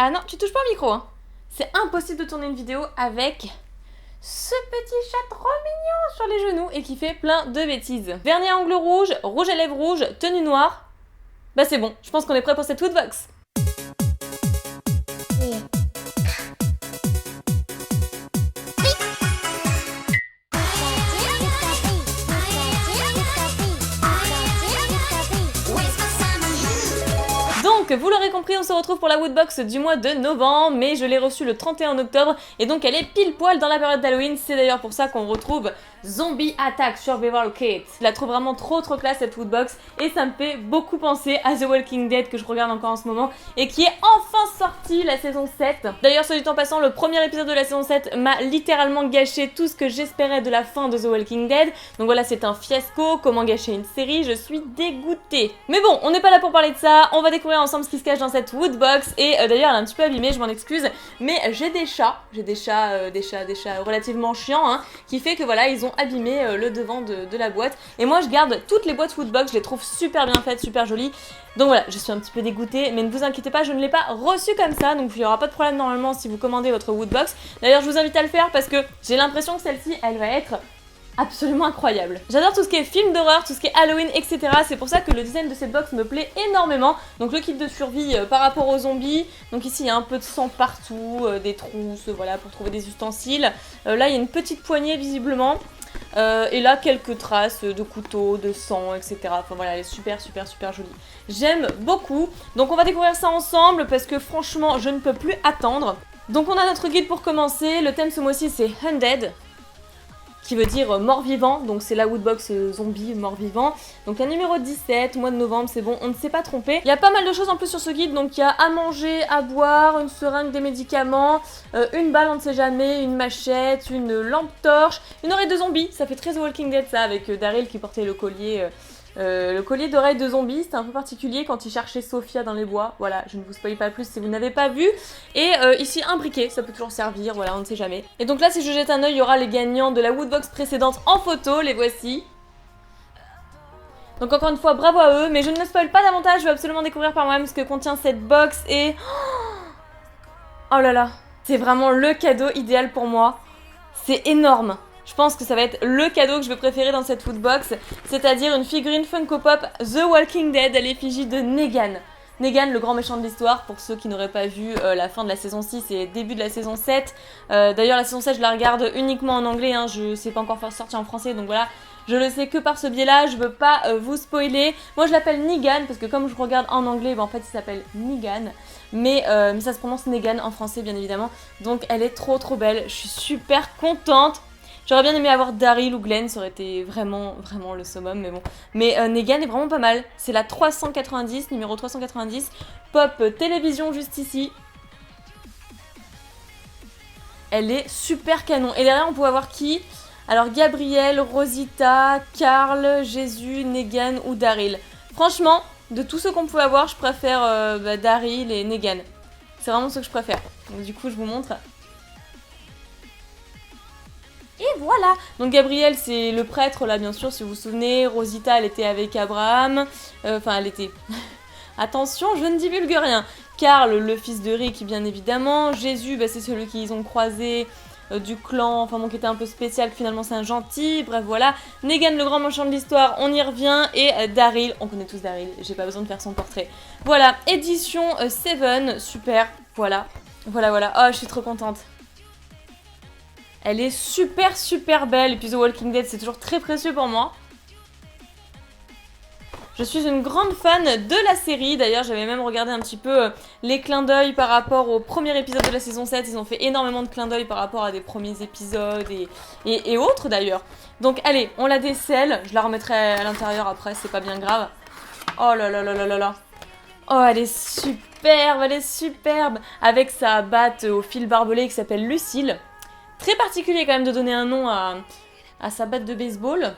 Ah non, tu touches pas au micro, hein. C'est impossible de tourner une vidéo avec ce petit chat trop mignon sur les genoux et qui fait plein de bêtises. Vernis à ongles rouge, rouge à lèvres rouge, tenue noire. Bah c'est bon, je pense qu'on est prêt pour cette Woodbox. Donc, vous l'aurez compris, on se retrouve pour la Woodbox du mois de novembre, mais je l'ai reçue le 31 octobre, et donc elle est pile poil dans la période d'Halloween. C'est d'ailleurs pour ça qu'on retrouve Zombie Attack Survival Kit. Je la trouve vraiment trop classe cette Woodbox, et ça me fait beaucoup penser à The Walking Dead que je regarde encore en ce moment, et qui est enfin sorti la saison 7. D'ailleurs, soit dit en passant, le premier épisode de la saison 7 m'a littéralement gâché tout ce que j'espérais de la fin de The Walking Dead. Donc voilà, c'est un fiasco, comment gâcher une série, je suis dégoûtée. Mais bon, on n'est pas là pour parler de ça, on va découvrir ensemble ce qui se cache dans cette Woodbox, et d'ailleurs elle est un petit peu abîmée, je m'en excuse, mais j'ai des chats relativement chiants, hein, qui fait que voilà, ils ont abîmé le devant de la boîte, et moi je garde toutes les boîtes Woodbox, je les trouve super bien faites, super jolies, donc voilà, je suis un petit peu dégoûtée, mais ne vous inquiétez pas, je ne l'ai pas reçue comme ça, donc il n'y aura pas de problème normalement si vous commandez votre Woodbox. D'ailleurs je vous invite à le faire parce que j'ai l'impression que celle-ci, elle va être absolument incroyable. J'adore tout ce qui est film d'horreur, tout ce qui est Halloween, etc. C'est pour ça que le design de cette box me plaît énormément. Donc le kit de survie par rapport aux zombies. Donc ici il y a un peu de sang partout, des trousses, voilà, pour trouver des ustensiles. Là il y a une petite poignée visiblement. Et là quelques traces de couteaux, de sang, etc. Enfin voilà, elle est super jolie. J'aime beaucoup. Donc on va découvrir ça ensemble parce que franchement je ne peux plus attendre. Donc on a notre guide pour commencer. Le thème ce mois-ci c'est Undead, qui veut dire mort-vivant, donc c'est la Woodbox zombie mort-vivant. Donc un numéro 17, mois de novembre, c'est bon, on ne s'est pas trompé. Il y a pas mal de choses en plus sur ce guide, donc il y a à manger, à boire, une seringue, des médicaments, une balle, on ne sait jamais, une machette, une lampe torche, une oreille de zombie, ça fait très The Walking Dead ça, avec Daryl qui portait le collier d'oreille de zombie. C'était un peu particulier quand il cherchait Sophia dans les bois. Voilà, je ne vous spoil pas plus si vous n'avez pas vu. Et ici, un briquet, ça peut toujours servir, voilà, on ne sait jamais. Et donc là, si je jette un œil, il y aura les gagnants de la Woodbox précédente en photo, les voici. Donc encore une fois, bravo à eux, mais je ne me spoil pas davantage, je veux absolument découvrir par moi-même ce que contient cette box et... Oh là là, c'est vraiment le cadeau idéal pour moi. C'est énorme. Je pense que ça va être le cadeau que je vais préférer dans cette Woodbox, c'est-à-dire une figurine Funko Pop The Walking Dead à l'effigie de Negan. Negan, le grand méchant de l'histoire, pour ceux qui n'auraient pas vu la fin de la saison 6 et début de la saison 7. D'ailleurs, la saison 7, je la regarde uniquement en anglais, hein, je sais pas encore faire sortir en français, donc voilà. Je le sais que par ce biais-là, je veux pas vous spoiler. Moi, je l'appelle Negan, parce que comme je regarde en anglais, ben, en fait, il s'appelle Negan. Mais ça se prononce Negan en français, bien évidemment. Donc, elle est trop belle. Je suis super contente. J'aurais bien aimé avoir Daryl ou Glenn, ça aurait été vraiment le summum, mais bon. Mais Negan est vraiment pas mal. C'est la 390, numéro 390. Pop télévision juste ici. Elle est super canon. Et derrière, on peut avoir qui ? Alors, Gabriel, Rosita, Carl, Jésus, Negan ou Daryl. Franchement, de tous ceux qu'on peut avoir, je préfère Daryl et Negan. C'est vraiment ce que je préfère. Donc du coup, je vous montre. Et voilà. Donc Gabriel, c'est le prêtre là, bien sûr, si vous vous souvenez. Rosita, elle était avec Abraham. Enfin, elle était... Attention, je ne divulgue rien. Carl, le fils de Rick, bien évidemment. Jésus, bah, c'est celui qu'ils ont croisé du clan, enfin bon, qui était un peu spécial, finalement c'est un gentil. Bref, voilà. Negan, le grand méchant de l'histoire, on y revient. Et Daryl, on connaît tous Daryl, j'ai pas besoin de faire son portrait. Voilà, édition 7, super. Voilà. Oh, je suis trop contente. Elle est super belle, et puis The Walking Dead c'est toujours très précieux pour moi. Je suis une grande fan de la série, d'ailleurs j'avais même regardé un petit peu les clins d'œil par rapport au premier épisode de la saison 7, ils ont fait énormément de clins d'œil par rapport à des premiers épisodes et autres d'ailleurs. Donc allez, on la décèle, je la remettrai à l'intérieur après, c'est pas bien grave. Oh là là. Oh, elle est superbe, avec sa batte au fil barbelé qui s'appelle Lucille. Très particulier quand même de donner un nom à sa batte de baseball.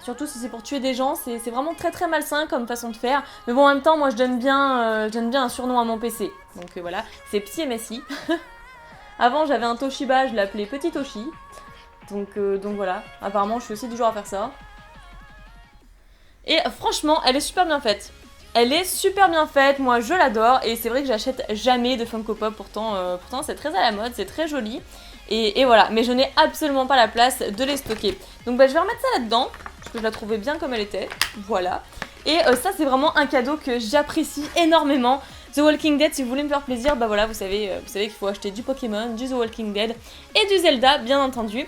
Surtout si c'est pour tuer des gens, c'est vraiment très malsain comme façon de faire. Mais bon, en même temps, moi je donne bien un surnom à mon PC. Donc voilà, c'est Psy MSI. Avant j'avais un Toshiba, je l'appelais Petit Toshi. Donc voilà, apparemment je suis aussi du genre à faire ça. Et franchement, elle est super bien faite. Elle est super bien faite, moi je l'adore et c'est vrai que j'achète jamais de Funko Pop, pourtant c'est très à la mode, c'est très joli. Et voilà, mais je n'ai absolument pas la place de les stocker. Donc bah, je vais remettre ça là-dedans, parce que je la trouvais bien comme elle était, voilà. Et ça c'est vraiment un cadeau que j'apprécie énormément. The Walking Dead, si vous voulez me faire plaisir, bah voilà, vous savez qu'il faut acheter du Pokémon, du The Walking Dead et du Zelda, bien entendu.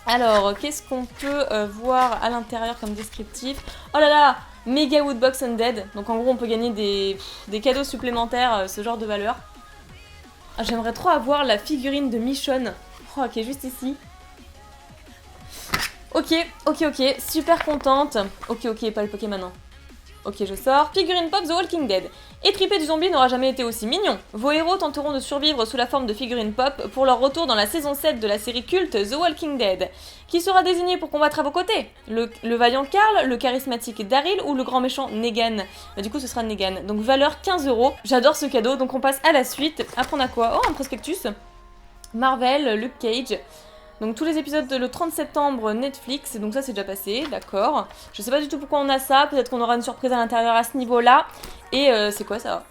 Alors, qu'est-ce qu'on peut voir à l'intérieur comme descriptif? Oh là là, Mega Woodbox Undead. Donc en gros, on peut gagner des cadeaux supplémentaires, ce genre de valeur. Ah, j'aimerais trop avoir la figurine de Michonne, qui est juste ici. Ok, super contente. Ok, pas le Pokémon maintenant. Ok, je sors. Figurine Pop The Walking Dead. Étripé du zombie n'aura jamais été aussi mignon. Vos héros tenteront de survivre sous la forme de figurines Pop pour leur retour dans la saison 7 de la série culte The Walking Dead. Qui sera désigné pour combattre à vos côtés? Le vaillant Carl, le charismatique Daryl ou le grand méchant Negan? Bah, du coup, ce sera Negan. Donc valeur 15 €. J'adore ce cadeau, donc on passe à la suite. Après, on a quoi? Oh, un prospectus. Marvel, Luke Cage. Donc tous les épisodes le 30 septembre Netflix, donc ça c'est déjà passé, d'accord. Je sais pas du tout pourquoi on a ça, peut-être qu'on aura une surprise à l'intérieur à ce niveau-là. Et c'est quoi ça?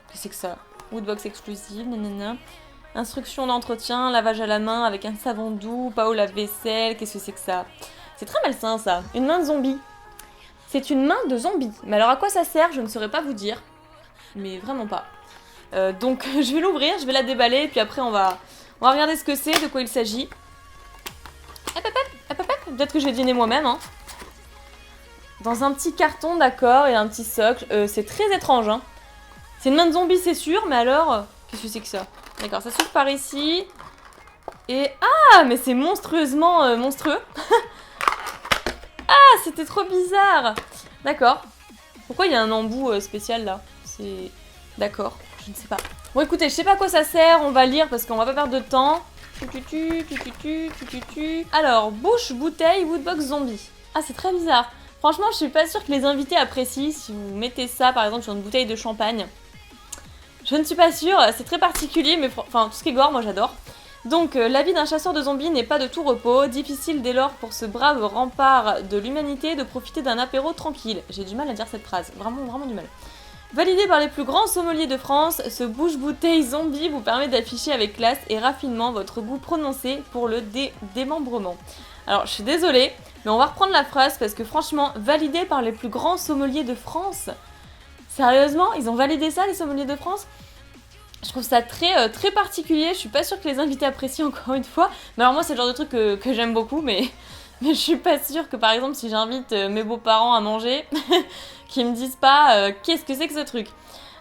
Qu'est-ce que c'est que ça? Woodbox exclusive, nanana. Instruction d'entretien, lavage à la main avec un savon doux, pas au lave-vaisselle, qu'est-ce que c'est que ça? C'est très malsain ça, une main de zombie. C'est une main de zombie. Mais alors à quoi ça sert, je ne saurais pas vous dire. Mais vraiment pas. Donc je vais l'ouvrir, je vais la déballer, et puis après on va regarder ce que c'est, de quoi il s'agit. Peut-être que je vais deviner moi-même. Hein. Dans un petit carton, d'accord, et un petit socle. C'est très étrange. Hein. C'est une main de zombie, c'est sûr, mais alors... qu'est-ce que c'est que ça? D'accord, ça s'ouvre par ici. Et... ah, mais c'est monstrueusement monstrueux. Ah, c'était trop bizarre. D'accord. Pourquoi il y a un embout spécial, là? C'est... d'accord, je ne sais pas. Bon, écoutez, je sais pas à quoi ça sert. On va lire, parce qu'on va pas perdre de temps. Alors, bouche, bouteille, woodbox, zombie. Ah, c'est très bizarre. Franchement, je suis pas sûre que les invités apprécient si vous mettez ça, par exemple, sur une bouteille de champagne. Je ne suis pas sûre, c'est très particulier, mais enfin, tout ce qui est gore, moi j'adore. Donc, la vie d'un chasseur de zombies n'est pas de tout repos. Difficile dès lors pour ce brave rempart de l'humanité de profiter d'un apéro tranquille. J'ai du mal à dire cette phrase, vraiment du mal. Validé par les plus grands sommeliers de France, ce bouche-bouteille zombie vous permet d'afficher avec classe et raffinement votre goût prononcé pour le démembrement. Alors, je suis désolée, mais on va reprendre la phrase parce que franchement, validé par les plus grands sommeliers de France. Sérieusement, ils ont validé ça, les sommeliers de France? Je trouve ça très particulier, je suis pas sûre que les invités apprécient encore une fois. Mais alors moi, c'est le genre de truc que j'aime beaucoup, mais je suis pas sûre que par exemple, si j'invite mes beaux-parents à manger... qui me disent pas qu'est-ce que c'est que ce truc.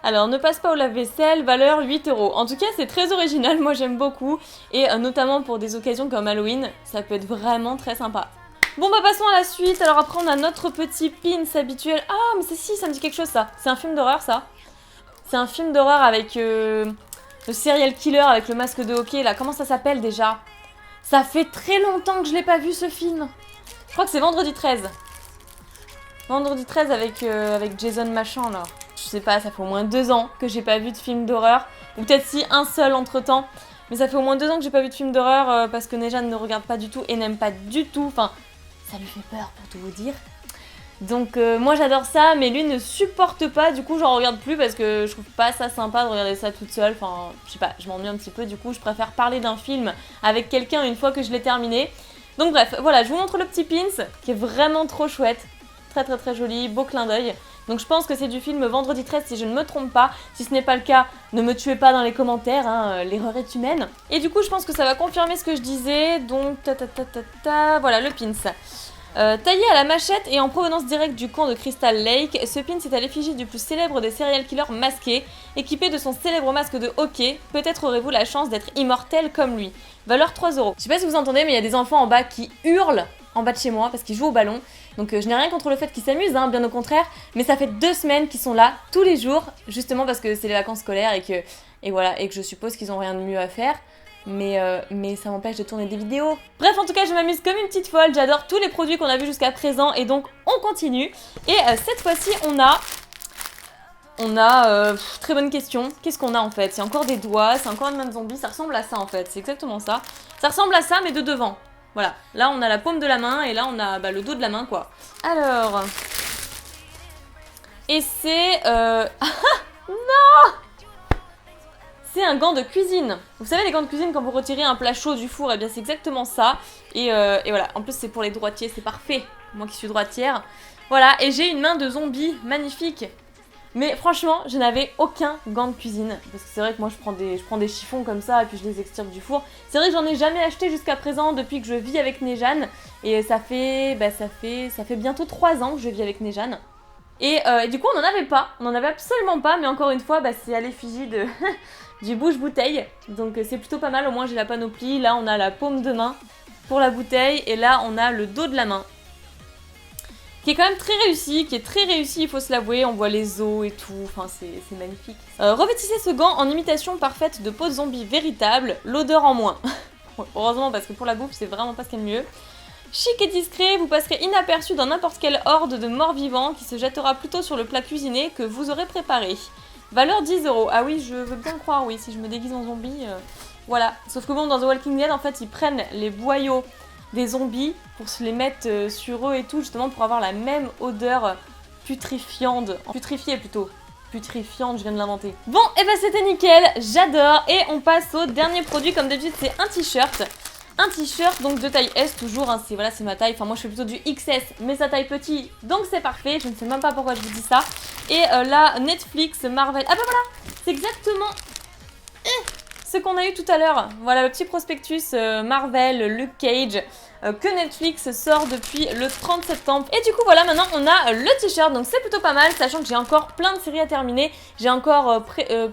Alors, ne passe pas au lave-vaisselle, valeur 8 €. En tout cas, c'est très original, moi j'aime beaucoup. Et notamment pour des occasions comme Halloween, ça peut être vraiment très sympa. Bon bah passons à la suite. Alors après, on a notre petit pins habituel. Ah, mais si, ça me dit quelque chose ça. C'est un film d'horreur ça. C'est un film d'horreur avec le serial killer avec le masque de hockey là. Comment ça s'appelle déjà? Ça fait très longtemps que je l'ai pas vu ce film. Je crois que c'est Vendredi 13. Vendredi 13 avec Jason machin là. Je sais pas, ça fait au moins 2 ans que j'ai pas vu de film d'horreur. Ou peut-être si un seul entre temps. Mais ça fait au moins 2 ans que j'ai pas vu de film d'horreur parce que Nejan ne regarde pas du tout et n'aime pas du tout. Enfin, ça lui fait peur pour tout vous dire. Donc moi j'adore ça, mais lui ne supporte pas. Du coup j'en regarde plus parce que je trouve pas ça sympa de regarder ça toute seule. Enfin, je sais pas, je m'ennuie un petit peu. Du coup je préfère parler d'un film avec quelqu'un une fois que je l'ai terminé. Donc bref, voilà, je vous montre le petit pins qui est vraiment trop chouette. Très joli, beau clin d'œil. Donc je pense que c'est du film Vendredi 13 si je ne me trompe pas. Si ce n'est pas le cas, ne me tuez pas dans les commentaires, hein, l'erreur est humaine. Et du coup je pense que ça va confirmer ce que je disais. Donc voilà le pins. Taillé à la machette et en provenance directe du camp de Crystal Lake, ce pins est à l'effigie du plus célèbre des serial killers masqués. Équipé de son célèbre masque de hockey, peut-être aurez-vous la chance d'être immortel comme lui. Valeur 3 €. Je sais pas si vous entendez, mais il y a des enfants en bas qui hurlent en bas de chez moi parce qu'ils jouent au ballon. Donc je n'ai rien contre le fait qu'ils s'amusent, hein, bien au contraire, mais ça fait 2 semaines qu'ils sont là tous les jours, justement parce que c'est les vacances scolaires et que je suppose qu'ils ont rien de mieux à faire. Mais ça m'empêche de tourner des vidéos. Bref, en tout cas, je m'amuse comme une petite folle, j'adore tous les produits qu'on a vus jusqu'à présent et donc on continue. Et cette fois-ci, on a très bonne question. Qu'est-ce qu'on a en fait? C'est encore des doigts, c'est encore une main de zombie, ça ressemble à ça en fait, c'est exactement ça. Ça ressemble à ça mais de devant. Voilà, là on a la paume de la main et là on a le dos de la main quoi. Alors, Et c'est... Non! C'est un gant de cuisine. Vous savez, les gants de cuisine, quand vous retirez un plat chaud du four, eh bien c'est exactement ça. Et voilà, en plus c'est pour les droitiers, c'est parfait. Moi qui suis droitière. Voilà, et j'ai une main de zombie magnifique. Mais franchement, je n'avais aucun gant de cuisine. Parce que c'est vrai que moi je prends des chiffons comme ça et puis je les extirpe du four. C'est vrai que j'en ai jamais acheté jusqu'à présent depuis que je vis avec Nejane. Et ça fait bientôt 3 ans que je vis avec Nejane. Et du coup on n'en avait pas, on n'en avait absolument pas, mais encore une fois c'est à l'effigie de du bouche-bouteille. Donc c'est plutôt pas mal, au moins j'ai la panoplie. Là on a la paume de main pour la bouteille et là on a le dos de la main. Qui est quand même très réussi, il faut se l'avouer, on voit les os et tout, enfin c'est magnifique. Revêtissez ce gant en imitation parfaite de peau de zombie véritable, l'odeur en moins. Heureusement parce que pour la bouffe c'est vraiment pas ce qu'il y a de mieux. Chic et discret, vous passerez inaperçu dans n'importe quelle horde de morts vivants qui se jettera plutôt sur le plat cuisiné que vous aurez préparé. Valeur 10 €. Ah oui, je veux bien le croire, oui, si je me déguise en zombie, voilà. Sauf que bon, dans The Walking Dead, en fait, ils prennent les boyaux des zombies pour se les mettre sur eux et tout, justement pour avoir la même odeur putrifiante. Putrifiée plutôt. Putrifiante, je viens de l'inventer. Bon, et c'était nickel, j'adore. Et on passe au dernier produit, comme d'habitude, c'est un t-shirt. Un t-shirt donc de taille S toujours, hein, c'est ma taille, enfin moi je fais plutôt du XS mais sa taille petit donc c'est parfait, je ne sais même pas pourquoi je vous dis ça. Et là Netflix, Marvel, ah bah voilà, c'est exactement ce qu'on a eu tout à l'heure. Voilà le petit prospectus Marvel, Luke Cage que Netflix sort depuis le 30 septembre. Et du coup voilà, maintenant on a le t-shirt, donc c'est plutôt pas mal, sachant que j'ai encore plein de séries à terminer. J'ai encore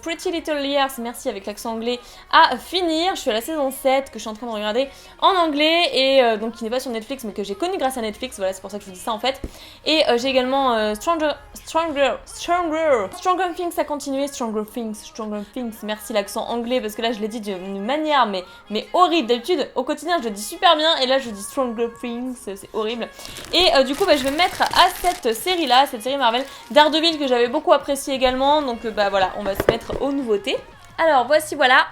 Pretty Little Liars, merci avec l'accent anglais, à finir. Je suis à la saison 7 que je suis en train de regarder en anglais et donc qui n'est pas sur Netflix mais que j'ai connu grâce à Netflix, voilà c'est pour ça que je vous dis ça en fait. Et j'ai également Stranger Things à continuer, Stranger Things, merci l'accent anglais parce que là je l'ai dit d'une manière mais horrible. D'habitude au quotidien je le dis super bien et là je dis Stranger Things, c'est horrible. Et du coup je vais mettre à cette série là, cette série Marvel, Daredevil que j'avais beaucoup apprécié également, donc voilà, on va se mettre aux nouveautés. Alors voici, voilà.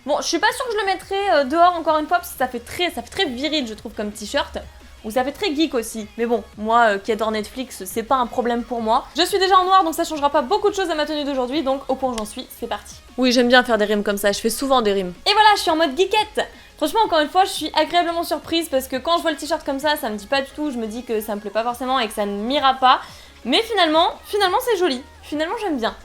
Bon, je suis pas sûre que je le mettrai dehors encore une fois parce que ça fait très viril je trouve comme t-shirt. Ou ça fait très geek aussi. Mais bon, moi qui adore Netflix, c'est pas un problème pour moi. Je suis déjà en noir donc ça changera pas beaucoup de choses à ma tenue d'aujourd'hui, donc au point où j'en suis, c'est parti. Oui, j'aime bien faire des rimes comme ça, je fais souvent des rimes. Et voilà, je suis en mode geekette. Franchement, encore une fois, je suis agréablement surprise parce que quand je vois le t-shirt comme ça me dit pas du tout, je me dis que ça me plaît pas forcément et que ça ne m'ira pas. Mais finalement c'est joli. Finalement, j'aime bien.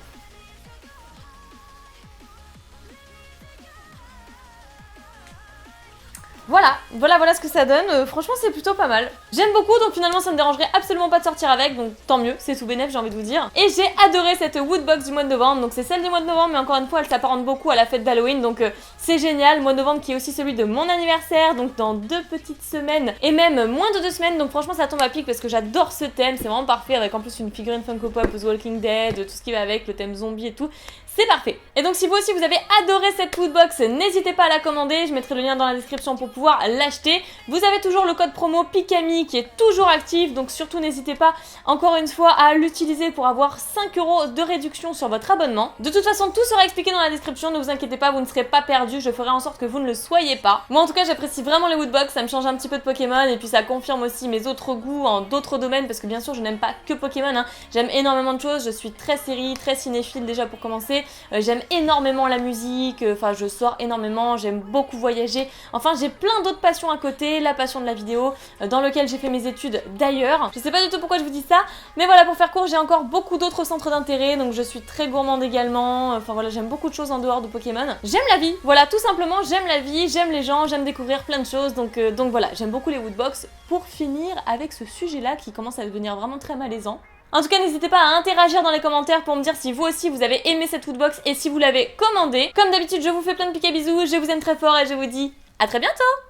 Voilà ce que ça donne. Franchement, c'est plutôt pas mal. J'aime beaucoup, donc finalement, ça me dérangerait absolument pas de sortir avec. Donc tant mieux, c'est tout bénef, j'ai envie de vous dire. Et j'ai adoré cette Woodbox du mois de novembre. Donc c'est celle du mois de novembre, mais encore une fois, elle s'apparente beaucoup à la fête d'Halloween. Donc c'est génial. Mois de novembre qui est aussi celui de mon anniversaire. Donc dans 2 petites semaines et même moins de 2 semaines. Donc franchement, ça tombe à pic parce que j'adore ce thème. C'est vraiment parfait avec en plus une figurine Funko Pop, The Walking Dead, tout ce qui va avec, le thème zombie et tout. C'est parfait. Et donc si vous aussi vous avez adoré cette Woodbox, n'hésitez pas à la commander. Je mettrai le lien dans la description pour pouvoir l'acheter. Vous avez toujours le code promo PICAMI qui est toujours actif, donc surtout n'hésitez pas encore une fois à l'utiliser pour avoir 5 € de réduction sur votre abonnement. De toute façon, tout sera expliqué dans la description, ne vous inquiétez pas, vous ne serez pas perdu, je ferai en sorte que vous ne le soyez pas. Moi en tout cas, j'apprécie vraiment les Woodbox, ça me change un petit peu de Pokémon et puis ça confirme aussi mes autres goûts en d'autres domaines parce que bien sûr, je n'aime pas que Pokémon, hein. J'aime énormément de choses, je suis très série, très cinéphile déjà pour commencer. J'aime énormément la musique, enfin je sors énormément, j'aime beaucoup voyager, enfin j'ai plein d'autres passions à côté, la passion de la vidéo, dans lequel j'ai fait mes études d'ailleurs. Je sais pas du tout pourquoi je vous dis ça, mais voilà, pour faire court, j'ai encore beaucoup d'autres centres d'intérêt, donc je suis très gourmande également, enfin voilà, j'aime beaucoup de choses en dehors de Pokémon. J'aime la vie, voilà, tout simplement, j'aime la vie, j'aime les gens, j'aime découvrir plein de choses, donc voilà, j'aime beaucoup les Woodbox. Pour finir avec ce sujet-là qui commence à devenir vraiment très malaisant. En tout cas, n'hésitez pas à interagir dans les commentaires pour me dire si vous aussi vous avez aimé cette Woodbox et si vous l'avez commandée. Comme d'habitude, je vous fais plein de piquets bisous, je vous aime très fort et je vous dis à très bientôt!